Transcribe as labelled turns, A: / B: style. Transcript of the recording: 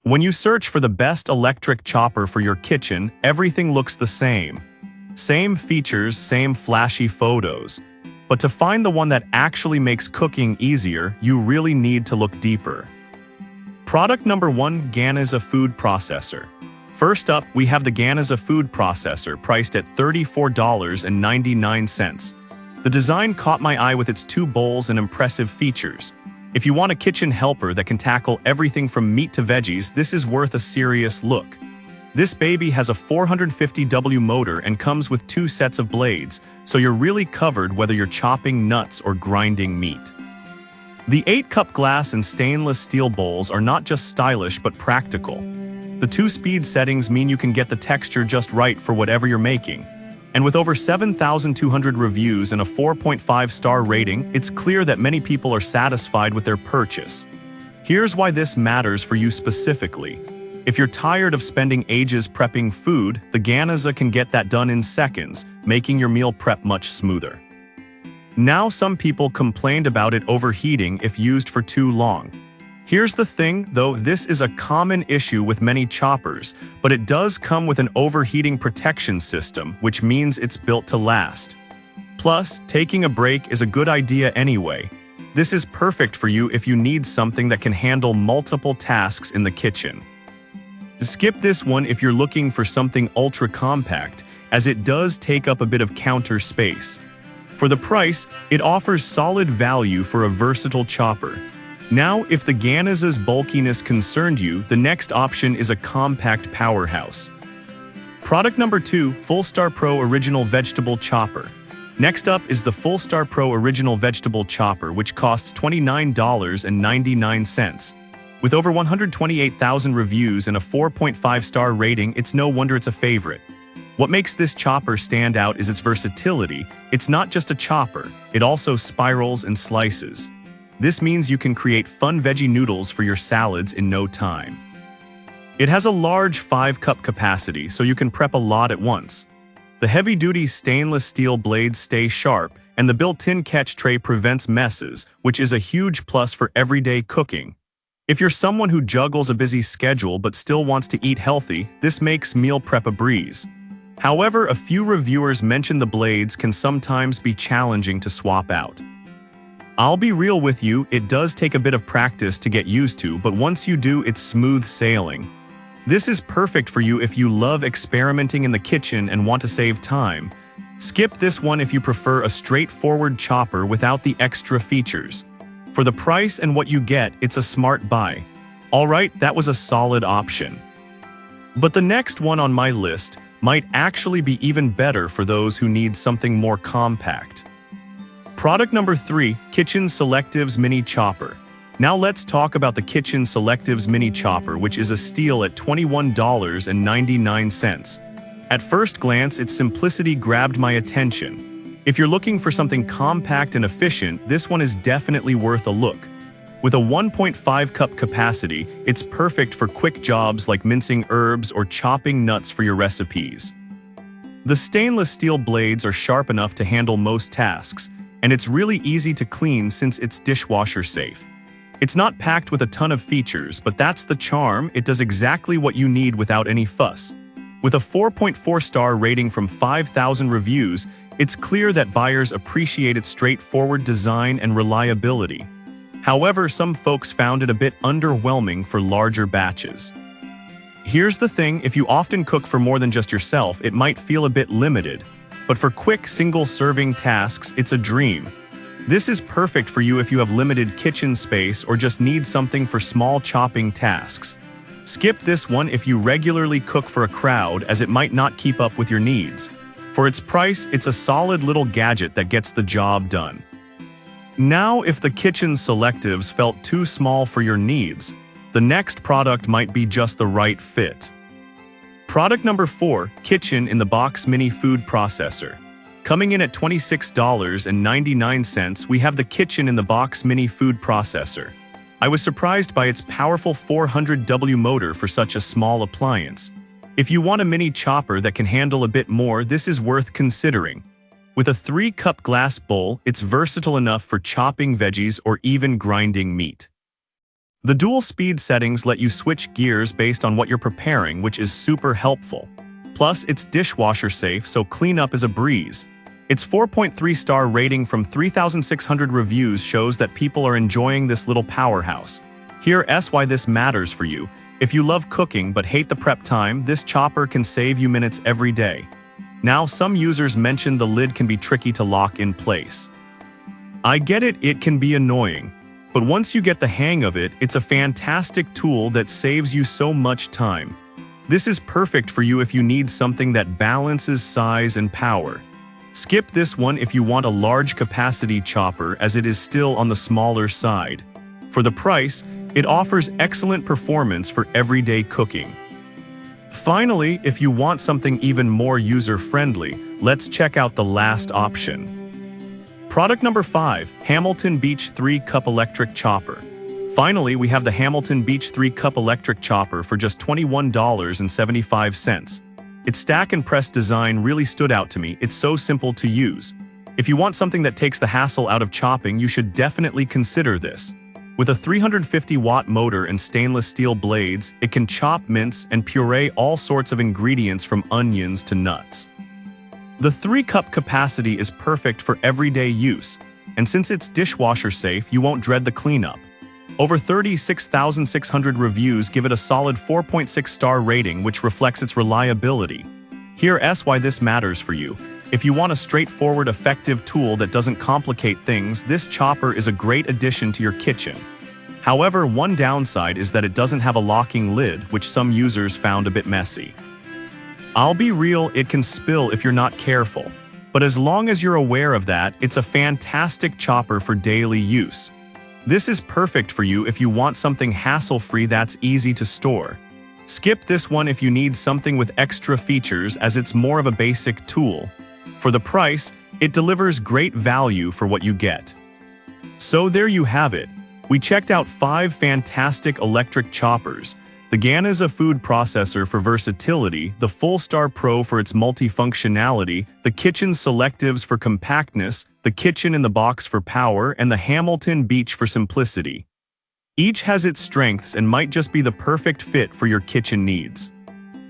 A: When you search for the best electric chopper for your kitchen, everything looks the same. Same features, same flashy photos. But to find the one that actually makes cooking easier, you really need to look deeper. Product number 1, Ganiza Food Processor. First up, we have the Ganiza Food Processor, priced at $34.99. The design caught my eye with its 2 bowls and impressive features. If you want a kitchen helper that can tackle everything from meat to veggies, this is worth a serious look. This baby has a 450W motor and comes with 2 sets of blades, so you're really covered whether you're chopping nuts or grinding meat. The 8-cup glass and stainless steel bowls are not just stylish but practical. The 2 speed settings mean you can get the texture just right for whatever you're making. And with over 7,200 reviews and a 4.5-star rating, it's clear that many people are satisfied with their purchase. Here's why this matters for you specifically. If you're tired of spending ages prepping food, the Ganiza can get that done in seconds, making your meal prep much smoother. Now, some people complained about it overheating if used for too long. Here's the thing, though, this is a common issue with many choppers, but it does come with an overheating protection system, which means it's built to last. Plus, taking a break is a good idea anyway. This is perfect for you if you need something that can handle multiple tasks in the kitchen. Skip this one if you're looking for something ultra-compact, as it does take up a bit of counter space. For the price, it offers solid value for a versatile chopper. Now, if the Ganiza's bulkiness concerned you, the next option is a compact powerhouse. Product number 2, Fullstar Pro Original Vegetable Chopper. Next up is the Fullstar Pro Original Vegetable Chopper, which costs $29.99. With over 128,000 reviews and a 4.5-star rating, it's no wonder it's a favorite. What makes this chopper stand out is its versatility. It's not just a chopper, it also spirals and slices. This means you can create fun veggie noodles for your salads in no time. It has a large 5-cup capacity, so you can prep a lot at once. The heavy-duty stainless steel blades stay sharp, and the built-in catch tray prevents messes, which is a huge plus for everyday cooking. If you're someone who juggles a busy schedule but still wants to eat healthy, this makes meal prep a breeze. However, a few reviewers mention the blades can sometimes be challenging to swap out. I'll be real with you, it does take a bit of practice to get used to, but once you do, it's smooth sailing. This is perfect for you if you love experimenting in the kitchen and want to save time. Skip this one if you prefer a straightforward chopper without the extra features. For the price and what you get, it's a smart buy. Alright, that was a solid option. But the next one on my list might actually be even better for those who need something more compact. Product number 3, Kitchen Selectives Mini Chopper. Now let's talk about the Kitchen Selectives Mini Chopper, which is a steal at $21.99. At first glance, its simplicity grabbed my attention. If you're looking for something compact and efficient, this one is definitely worth a look. With a 1.5-cup capacity, it's perfect for quick jobs like mincing herbs or chopping nuts for your recipes. The stainless steel blades are sharp enough to handle most tasks, and it's really easy to clean since it's dishwasher safe. It's not packed with a ton of features, but that's the charm. It does exactly what you need without any fuss. With a 4.4-star rating from 5,000 reviews, it's clear that buyers appreciate its straightforward design and reliability. However, some folks found it a bit underwhelming for larger batches. Here's the thing, if you often cook for more than just yourself, it might feel a bit limited. But for quick, single-serving tasks, it's a dream. This is perfect for you if you have limited kitchen space or just need something for small chopping tasks. Skip this one if you regularly cook for a crowd, as it might not keep up with your needs. For its price, it's a solid little gadget that gets the job done. Now, if the Kitchen Selectives felt too small for your needs, the next product might be just the right fit. Product number 4, Kitchen in the Box Mini Food Processor. Coming in at $26.99, we have the Kitchen in the Box Mini Food Processor. I was surprised by its powerful 400W motor for such a small appliance. If you want a mini chopper that can handle a bit more, this is worth considering. With a 3-cup glass bowl, it's versatile enough for chopping veggies or even grinding meat. The dual speed settings let you switch gears based on what you're preparing, which is super helpful. Plus, it's dishwasher safe, so cleanup is a breeze. Its 4.3-star rating from 3,600 reviews shows that people are enjoying this little powerhouse. Here's why this matters for you. If you love cooking but hate the prep time, this chopper can save you minutes every day. Now, some users mentioned the lid can be tricky to lock in place. I get it, it can be annoying. But once you get the hang of it, it's a fantastic tool that saves you so much time. This is perfect for you if you need something that balances size and power. Skip this one if you want a large capacity chopper, as it is still on the smaller side. For the price, it offers excellent performance for everyday cooking. Finally, if you want something even more user-friendly, let's check out the last option. Product number 5, Hamilton Beach 3-Cup Electric Chopper. Finally, we have the Hamilton Beach 3-Cup Electric Chopper for just $21.75. Its stack and press design really stood out to me. It's so simple to use. If you want something that takes the hassle out of chopping, you should definitely consider this. With a 350-watt motor and stainless steel blades, it can chop, mince, and puree all sorts of ingredients from onions to nuts. The 3-cup capacity is perfect for everyday use, and since it's dishwasher safe, you won't dread the cleanup. Over 36,600 reviews give it a solid 4.6-star rating, which reflects its reliability. Here's why this matters for you. If you want a straightforward, effective tool that doesn't complicate things, this chopper is a great addition to your kitchen. However, one downside is that it doesn't have a locking lid, which some users found a bit messy. I'll be real, it can spill if you're not careful. But as long as you're aware of that, it's a fantastic chopper for daily use. This is perfect for you if you want something hassle-free that's easy to store. Skip this one if you need something with extra features, as it's more of a basic tool. For the price, it delivers great value for what you get. So there you have it. We checked out 5 fantastic electric choppers. The GANA is a food processor for versatility, the Full-Star Pro for its multifunctionality, the Kitchen Selectives for compactness, the Kitchen in the Box for power, and the Hamilton Beach for simplicity. Each has its strengths and might just be the perfect fit for your kitchen needs.